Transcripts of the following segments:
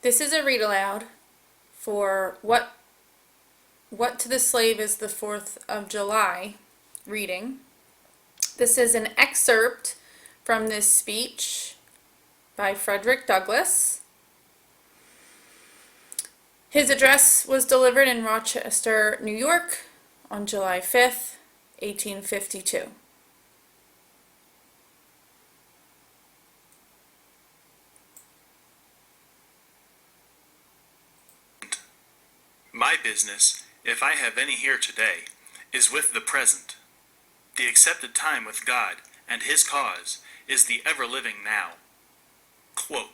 This is a read aloud for What to the Slave is the 4th of July reading. This is an excerpt from this speech by Frederick Douglass. His address was delivered in Rochester, New York on July 5th, 1852. My business, if I have any here today, is with the present. The accepted time with God and His cause is the ever-living now. Quote,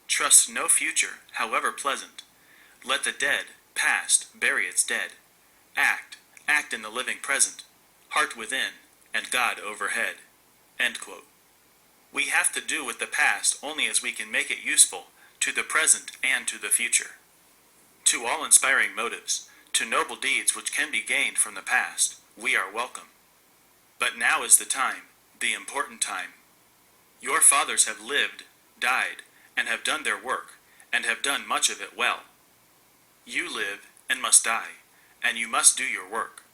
trust no future, however pleasant. Let the dead, past, bury its dead. Act in the living present, heart within, and God overhead. End quote. We have to do with the past only as we can make it useful to the present and to the future. To all inspiring motives, to noble deeds which can be gained from the past, we are welcome. But now is the time, the important time. Your fathers have lived, died, and have done their work, and have done much of it well. You live and must die, and you must do your work.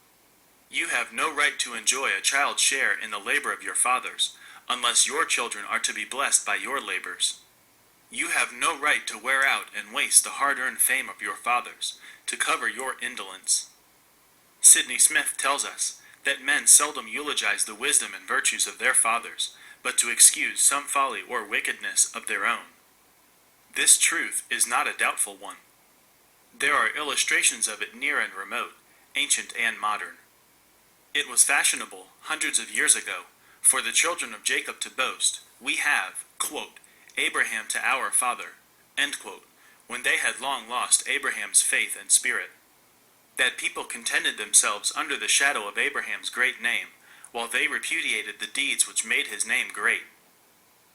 You have no right to enjoy a child's share in the labor of your fathers, unless your children are to be blessed by your labors. You have no right to wear out and waste the hard-earned fame of your fathers, to cover your indolence. Sidney Smith tells us that men seldom eulogize the wisdom and virtues of their fathers, but to excuse some folly or wickedness of their own. This truth is not a doubtful one. There are illustrations of it near and remote, ancient and modern. It was fashionable, hundreds of years ago, for the children of Jacob to boast, we have, quote, Abraham to our father, end quote, when they had long lost Abraham's faith and spirit. That people contented themselves under the shadow of Abraham's great name, while they repudiated the deeds which made his name great.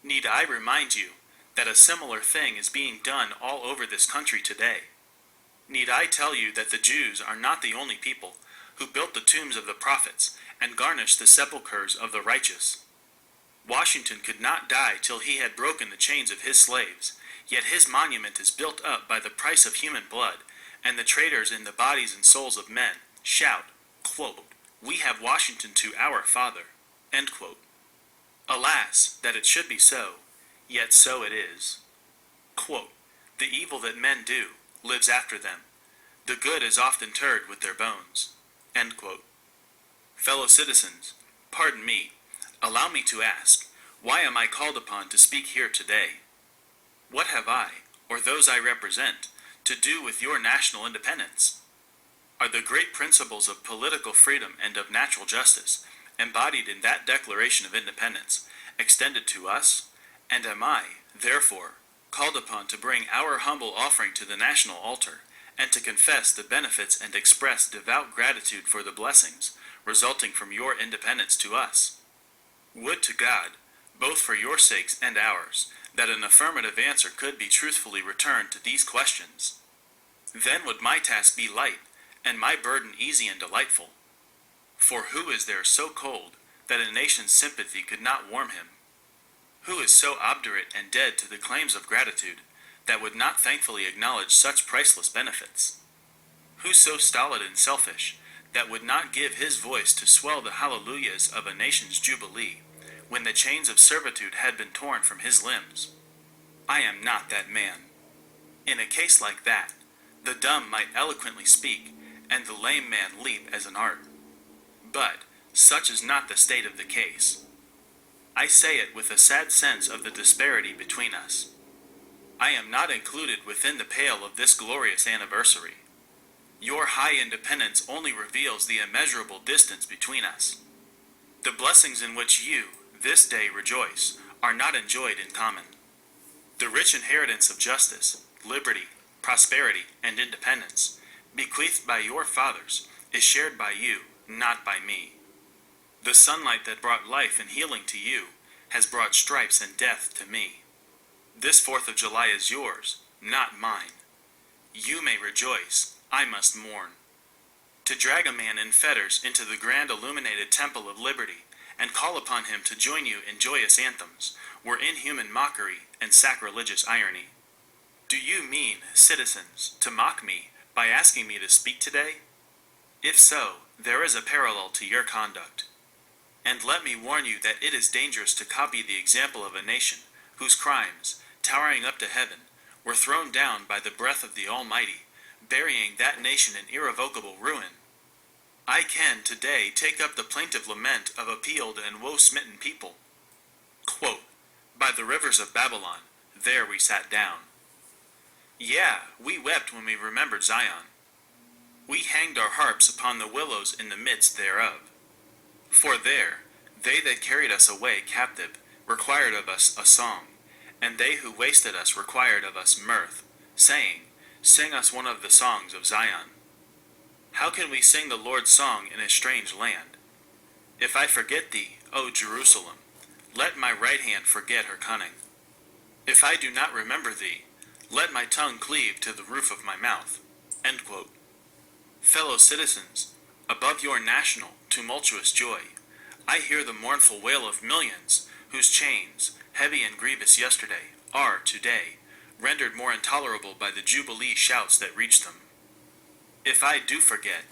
Need I remind you that a similar thing is being done all over this country today? Need I tell you that the Jews are not the only people who built the tombs of the prophets and garnished the sepulchres of the righteous? Washington could not die till he had broken the chains of his slaves, yet his monument is built up by the price of human blood, and the traitors in the bodies and souls of men shout, quote, we have Washington to our father, end quote. Alas, that it should be so, yet so it is. Quote, the evil that men do lives after them. The good is often interred with their bones, end quote. Fellow citizens, pardon me, allow me to ask, why am I called upon to speak here today? What have I, or those I represent, to do with your national independence? Are the great principles of political freedom and of natural justice, embodied in that Declaration of Independence, extended to us? And am I, therefore, called upon to bring our humble offering to the national altar, and to confess the benefits and express devout gratitude for the blessings resulting from your independence to us? Would to God, both for your sakes and ours, that an affirmative answer could be truthfully returned to these questions. Then would my task be light, and my burden easy and delightful. For who is there so cold that a nation's sympathy could not warm him? Who is so obdurate and dead to the claims of gratitude that would not thankfully acknowledge such priceless benefits? Who so stolid and selfish that would not give his voice to swell the hallelujahs of a nation's jubilee, when the chains of servitude had been torn from his limbs? I am not that man. In a case like that, the dumb might eloquently speak, and the lame man leap as an art. But such is not the state of the case. I say it with a sad sense of the disparity between us. I am not included within the pale of this glorious anniversary. Your high independence only reveals the immeasurable distance between us. The blessings in which you, this day, rejoice are not enjoyed in common. The rich inheritance of justice, liberty, prosperity, and independence, bequeathed by your fathers, is shared by you, not by me. The sunlight that brought life and healing to you has brought stripes and death to me. This 4th of July is yours, not mine. You may rejoice, I must mourn. To drag a man in fetters into the grand illuminated temple of liberty, and call upon him to join you in joyous anthems, were inhuman mockery and sacrilegious irony. Do you mean, citizens, to mock me by asking me to speak today? If so, there is a parallel to your conduct. And let me warn you that it is dangerous to copy the example of a nation whose crimes, towering up to heaven, were thrown down by the breath of the Almighty, burying that nation in irrevocable ruin. I can today take up the plaintive lament of a peeled and woe-smitten people. Quote, by the rivers of Babylon, there we sat down. Yeah, we wept when we remembered Zion. We hanged our harps upon the willows in the midst thereof. For there, they that carried us away captive required of us a song, and they who wasted us required of us mirth, saying, sing us one of the songs of Zion. How can we sing the Lord's song in a strange land? If I forget thee, O Jerusalem, let my right hand forget her cunning. If I do not remember thee, let my tongue cleave to the roof of my mouth. End quote. Fellow citizens, above your national, tumultuous joy, I hear the mournful wail of millions whose chains, heavy and grievous yesterday, are, today, rendered more intolerable by the jubilee shouts that reach them. If I do forget,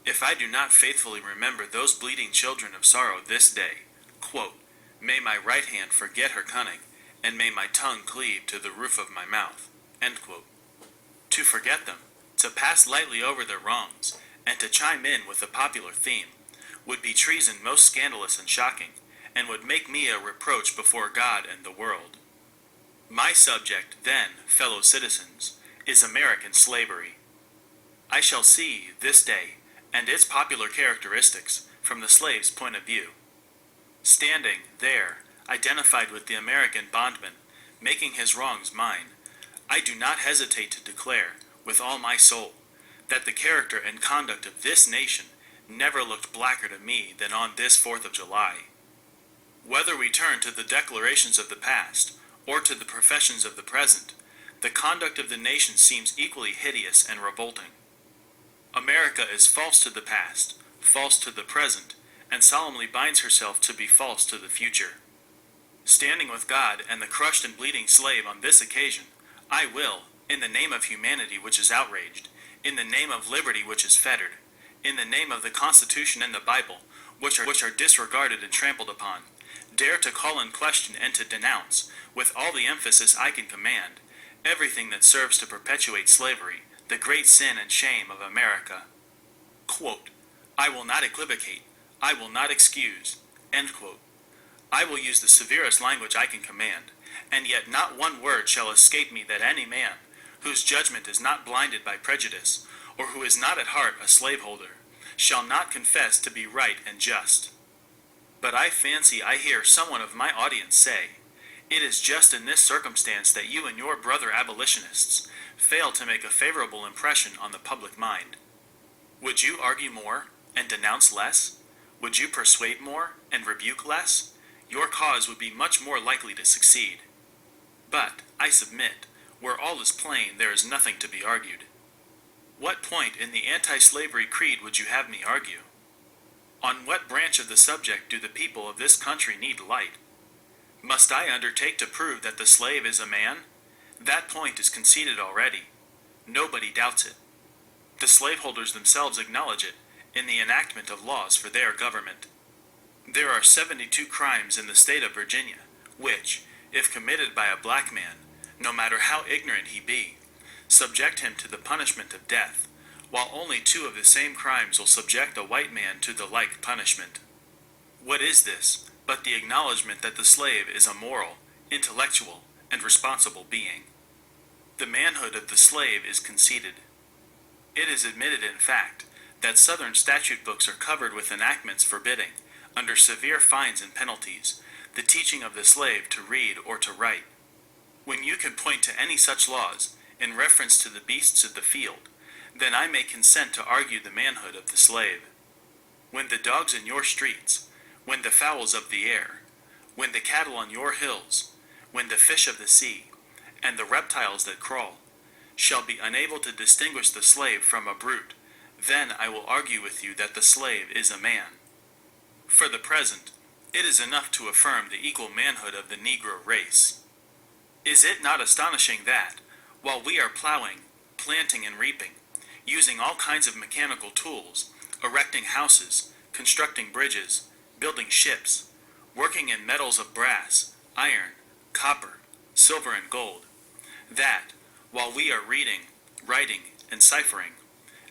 if I do not faithfully remember those bleeding children of sorrow this day, quote, may my right hand forget her cunning, and may my tongue cleave to the roof of my mouth. End quote. To forget them, to pass lightly over their wrongs, and to chime in with the popular theme, would be treason most scandalous and shocking, and would make me a reproach before God and the world. My subject, then, fellow citizens, is American slavery. I shall see, this day, and its popular characteristics, from the slave's point of view. Standing, there, identified with the American bondman, making his wrongs mine, I do not hesitate to declare, with all my soul, that the character and conduct of this nation never looked blacker to me than on this 4th of July. Whether we turn to the declarations of the past, or to the professions of the present, the conduct of the nation seems equally hideous and revolting. America is false to the past, false to the present, and solemnly binds herself to be false to the future. Standing with God and the crushed and bleeding slave on this occasion, I will, in the name of humanity which is outraged, in the name of liberty which is fettered, in the name of the Constitution and the Bible, which are disregarded and trampled upon, dare to call in question and to denounce, with all the emphasis I can command, everything that serves to perpetuate slavery, the great sin and shame of America. Quote, I will not equivocate, I will not excuse, end quote. I will use the severest language I can command, and yet not one word shall escape me that any man, whose judgment is not blinded by prejudice, or who is not at heart a slaveholder, shall not confess to be right and just. But I fancy I hear someone of my audience say, it is just in this circumstance that you and your brother abolitionists fail to make a favorable impression on the public mind. Would you argue more and denounce less? Would you persuade more and rebuke less? Your cause would be much more likely to succeed. But, I submit, where all is plain there is nothing to be argued. What point in the anti-slavery creed would you have me argue? On what branch of the subject do the people of this country need light? Must I undertake to prove that the slave is a man? That point is conceded already. Nobody doubts it. The slaveholders themselves acknowledge it in the enactment of laws for their government. There are 72 crimes in the state of Virginia, which, if committed by a black man, no matter how ignorant he be, subject him to the punishment of death, while only 2 of the same crimes will subject a white man to the like punishment. What is this but the acknowledgement that the slave is a moral, intellectual, and responsible being? The manhood of the slave is conceded. It is admitted, in fact, that Southern statute books are covered with enactments forbidding, under severe fines and penalties, the teaching of the slave to read or to write. When you can point to any such laws, in reference to the beasts of the field, then I may consent to argue the manhood of the slave. When the dogs in your streets, when the fowls of the air, when the cattle on your hills, when the fish of the sea, and the reptiles that crawl, shall be unable to distinguish the slave from a brute, then I will argue with you that the slave is a man. For the present, it is enough to affirm the equal manhood of the Negro race. Is it not astonishing that, while we are plowing, planting, and reaping, using all kinds of mechanical tools, erecting houses, constructing bridges, building ships, working in metals of brass, iron, copper, silver, and gold, that, while we are reading, writing, and ciphering,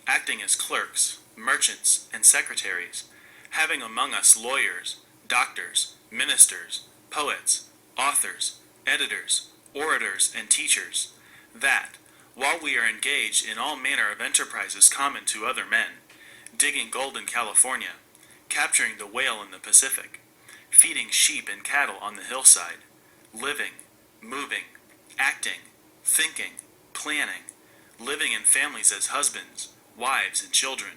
acting as clerks, merchants, and secretaries, having among us lawyers, doctors, ministers, poets, authors, editors, orators, and teachers, that, while we are engaged in all manner of enterprises common to other men, digging gold in California, capturing the whale in the Pacific, feeding sheep and cattle on the hillside, living, moving, acting, thinking, planning, living in families as husbands, wives, and children,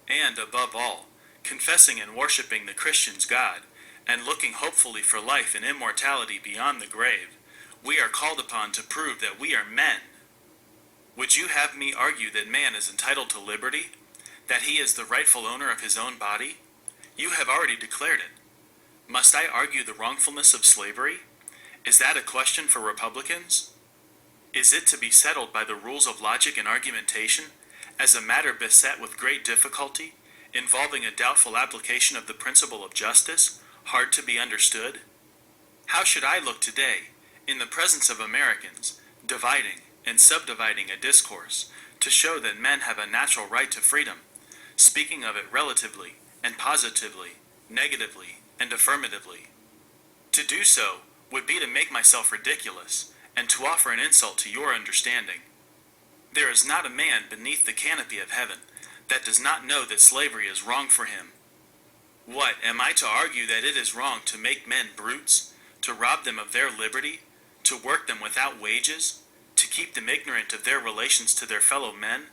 and, above all, confessing and worshiping the Christian's God, and looking hopefully for life and immortality beyond the grave, we are called upon to prove that we are men. Would you have me argue that man is entitled to liberty? That he is the rightful owner of his own body? You have already declared it. Must I argue the wrongfulness of slavery? Is that a question for Republicans? Is it to be settled by the rules of logic and argumentation, as a matter beset with great difficulty, involving a doubtful application of the principle of justice, hard to be understood? How should I look today, in the presence of Americans, dividing and subdividing a discourse, to show that men have a natural right to freedom, speaking of it relatively and positively, negatively and affirmatively? To do so would be to make myself ridiculous, and to offer an insult to your understanding. There is not a man beneath the canopy of heaven that does not know that slavery is wrong for him. What, am I to argue that it is wrong to make men brutes, to rob them of their liberty, to work them without wages, to keep them ignorant of their relations to their fellow men,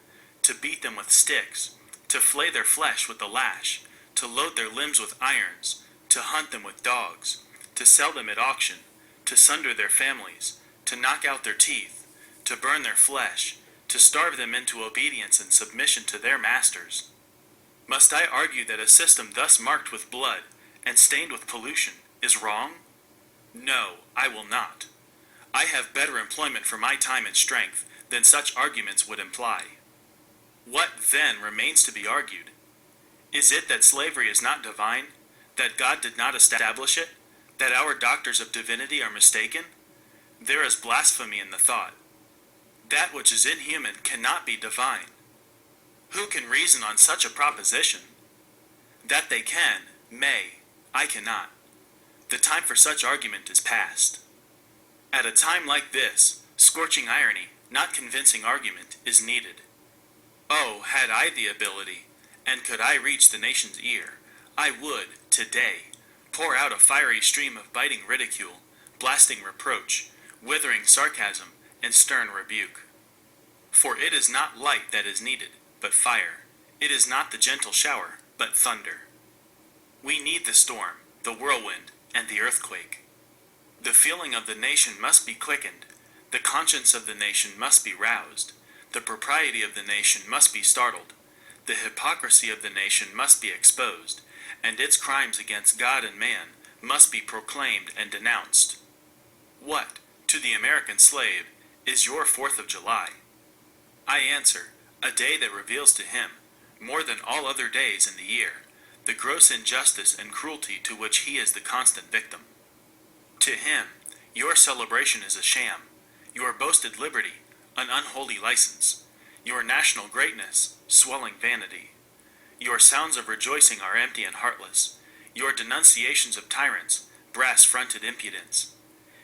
to beat them with sticks, to flay their flesh with the lash, to load their limbs with irons, to hunt them with dogs, to sell them at auction, to sunder their families, to knock out their teeth, to burn their flesh, to starve them into obedience and submission to their masters? Must I argue that a system thus marked with blood and stained with pollution is wrong? No, I will not. I have better employment for my time and strength than such arguments would imply. What, then, remains to be argued? Is it that slavery is not divine, that God did not establish it, that our doctors of divinity are mistaken? There is blasphemy in the thought. That which is inhuman cannot be divine. Who can reason on such a proposition? That they can, may, I cannot. The time for such argument is past. At a time like this, scorching irony, not convincing argument, is needed. Oh, had I the ability, and could I reach the nation's ear, I would, today, pour out a fiery stream of biting ridicule, blasting reproach, withering sarcasm, and stern rebuke. For it is not light that is needed, but fire. It is not the gentle shower, but thunder. We need the storm, the whirlwind, and the earthquake. The feeling of the nation must be quickened, the conscience of the nation must be roused, the propriety of the nation must be startled, the hypocrisy of the nation must be exposed, and its crimes against God and man must be proclaimed and denounced. What, to the American slave, is your 4th of July? I answer, a day that reveals to him, more than all other days in the year, the gross injustice and cruelty to which he is the constant victim. To him, your celebration is a sham, your boasted liberty, an unholy license, your national greatness, swelling vanity. Your sounds of rejoicing are empty and heartless, your denunciations of tyrants, brass-fronted impudence.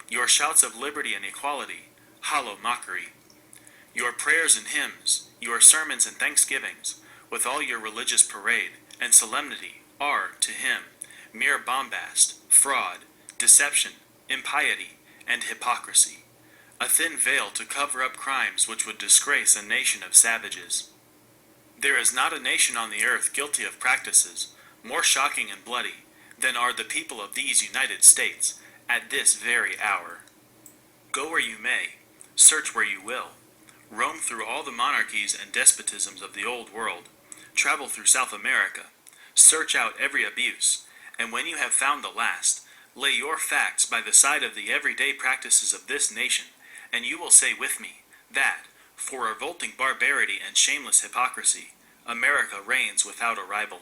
Your shouts of liberty and equality, hollow mockery. Your prayers and hymns, your sermons and thanksgivings, with all your religious parade and solemnity, are, to him, mere bombast, fraud, deception, impiety, and hypocrisy, a thin veil to cover up crimes which would disgrace a nation of savages. There is not a nation on the earth guilty of practices more shocking and bloody than are the people of these United States at this very hour. Go where you may, search where you will, roam through all the monarchies and despotisms of the old world, travel through South America, search out every abuse, and when you have found the last, lay your facts by the side of the everyday practices of this nation, and you will say with me that, for revolting barbarity and shameless hypocrisy, America reigns without a rival.